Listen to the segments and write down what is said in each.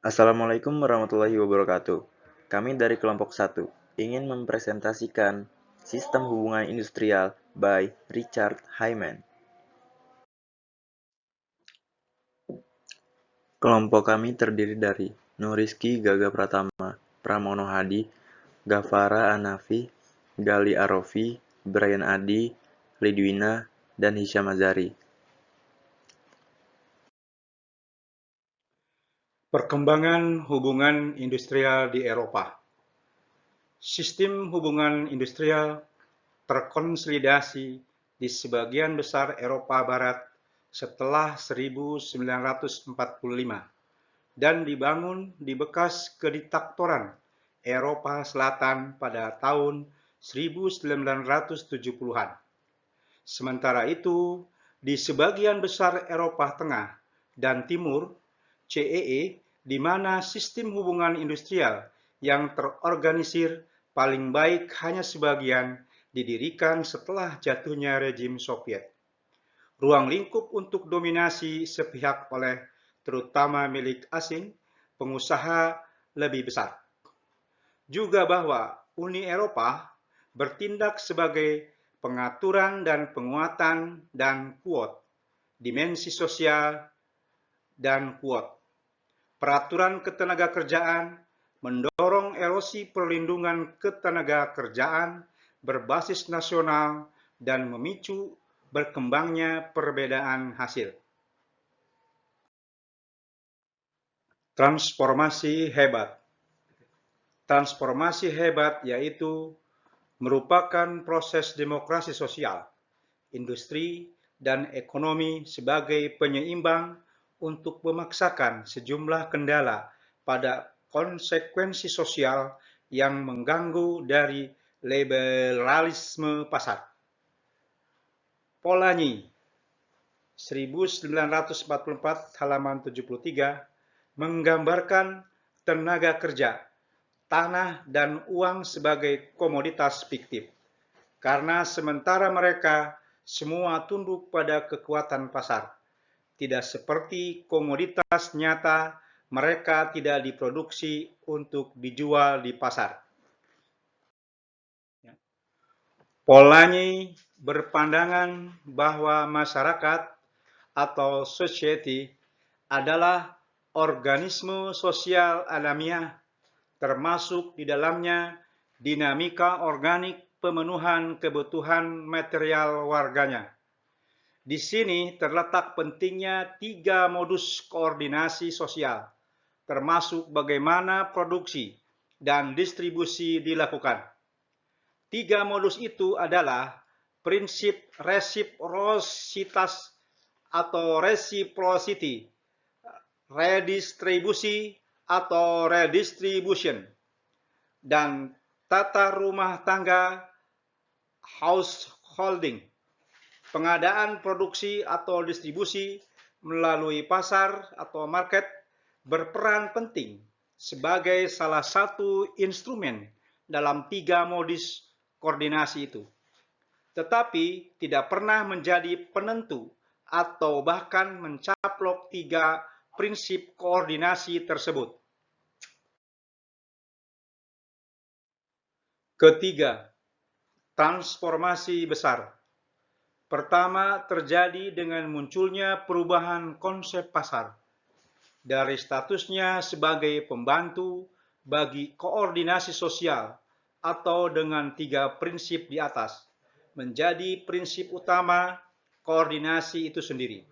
Assalamualaikum warahmatullahi wabarakatuh. Kami dari kelompok 1 ingin mempresentasikan Sistem Hubungan Industrial by Richard Hyman. Kelompok kami terdiri dari Nuriski Gaga Pratama, Pramono Hadi, Gafara Anafi, Gali Arofi, Brian Adi, Lidwina, dan Hisyam Azari. Perkembangan hubungan industrial di Eropa. Sistem hubungan industrial terkonsolidasi di sebagian besar Eropa Barat setelah 1945 dan dibangun di bekas kediktatoran Eropa Selatan pada tahun 1970-an. Sementara itu, di sebagian besar Eropa Tengah dan Timur, CEE, di mana sistem hubungan industrial yang terorganisir paling baik hanya sebagian didirikan setelah jatuhnya rejim Soviet. Ruang lingkup untuk dominasi sepihak oleh terutama milik asing, pengusaha lebih besar. Juga bahwa Uni Eropa bertindak sebagai pengaturan dan penguatan dan kuot, dimensi sosial dan kuot. Peraturan ketenagakerjaan mendorong erosi perlindungan ketenagakerjaan berbasis nasional dan memicu berkembangnya perbedaan hasil. Transformasi hebat. Transformasi hebat yaitu merupakan proses demokrasi sosial, industri, dan ekonomi sebagai penyeimbang untuk memaksakan sejumlah kendala pada konsekuensi sosial yang mengganggu dari liberalisme pasar. Polanyi, 1944 halaman 73, menggambarkan tenaga kerja, tanah, dan uang sebagai komoditas fiktif. Karena sementara mereka semua tunduk pada kekuatan pasar. Tidak seperti komoditas nyata, mereka tidak diproduksi untuk dijual di pasar. Polanyi berpandangan bahwa masyarakat atau society adalah organisme sosial alamiah, termasuk di dalamnya dinamika organik pemenuhan kebutuhan material warganya. Di sini terletak pentingnya 3 modus koordinasi sosial, termasuk bagaimana produksi dan distribusi dilakukan. 3 modus itu adalah prinsip resiprositas atau reciprocity, redistribusi atau redistribution, dan tata rumah tangga householding. Pengadaan produksi atau distribusi melalui pasar atau market berperan penting sebagai salah satu instrumen dalam 3 modus koordinasi itu, tetapi tidak pernah menjadi penentu atau bahkan mencaplok 3 prinsip koordinasi tersebut. Ketiga, transformasi besar. Pertama, terjadi dengan munculnya perubahan konsep pasar dari statusnya sebagai pembantu bagi koordinasi sosial atau dengan 3 prinsip di atas menjadi prinsip utama koordinasi itu sendiri.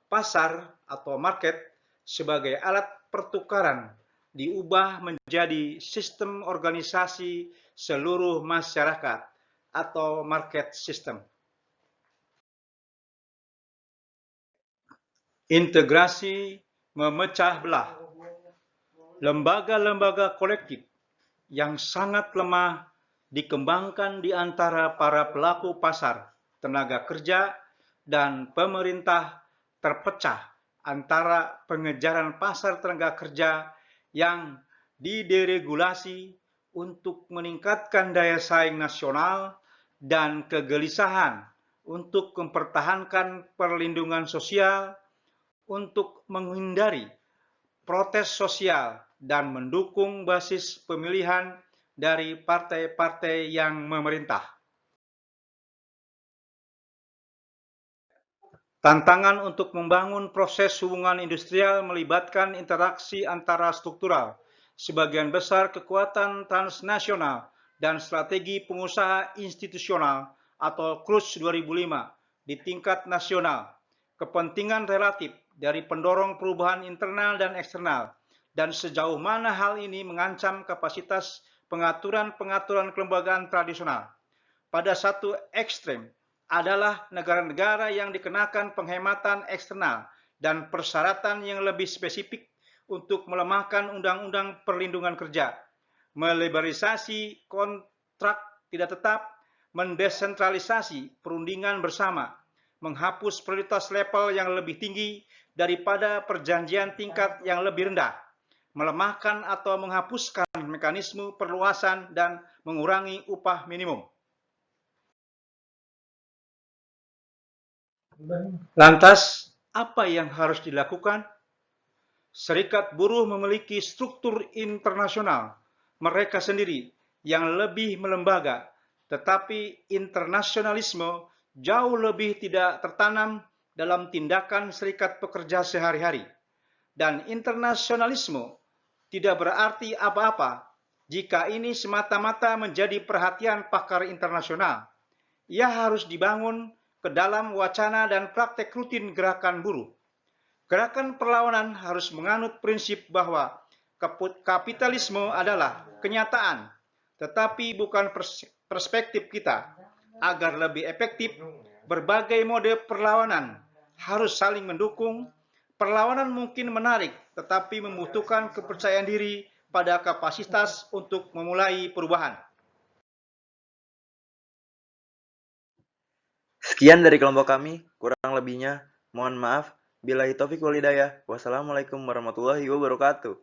Pasar atau market sebagai alat pertukaran diubah menjadi sistem organisasi seluruh masyarakat atau market system. Integrasi memecah belah. Lembaga-lembaga kolektif yang sangat lemah dikembangkan di antara para pelaku pasar, tenaga kerja, dan pemerintah terpecah antara pengejaran pasar tenaga kerja yang dideregulasi untuk meningkatkan daya saing nasional dan kegelisahan untuk mempertahankan perlindungan sosial untuk menghindari protes sosial, dan mendukung basis pemilihan dari partai-partai yang memerintah. Tantangan untuk membangun proses hubungan industrial melibatkan interaksi antara struktural, sebagian besar kekuatan transnasional, dan strategi pengusaha institusional atau KRUS 2005 di tingkat nasional, kepentingan relatif dari pendorong perubahan internal dan eksternal, dan sejauh mana hal ini mengancam kapasitas pengaturan-pengaturan kelembagaan tradisional. Pada satu ekstrem adalah negara-negara yang dikenakan penghematan eksternal dan persyaratan yang lebih spesifik untuk melemahkan undang-undang perlindungan kerja, meliberalisasi kontrak tidak tetap, mendesentralisasi perundingan bersama, menghapus prioritas level yang lebih tinggi daripada perjanjian tingkat yang lebih rendah, melemahkan atau menghapuskan mekanisme perluasan dan mengurangi upah minimum. Lantas, apa yang harus dilakukan? Serikat buruh memiliki struktur internasional mereka sendiri yang lebih melembaga, tetapi internasionalisme jauh lebih tidak tertanam dalam tindakan serikat pekerja sehari-hari. Dan internasionalisme tidak berarti apa-apa jika ini semata-mata menjadi perhatian pakar internasional. Ia harus dibangun ke dalam wacana dan praktek rutin gerakan buruh. Gerakan perlawanan harus menganut prinsip bahwa kapitalisme adalah kenyataan, tetapi bukan perspektif kita. Agar lebih efektif, berbagai mode perlawanan harus saling mendukung. Perlawanan mungkin menarik, tetapi membutuhkan kepercayaan diri pada kapasitas untuk memulai perubahan. Sekian dari kelompok kami, kurang lebihnya mohon maaf. Billahi taufiq wal hidayah. Wassalamualaikum warahmatullahi wabarakatuh.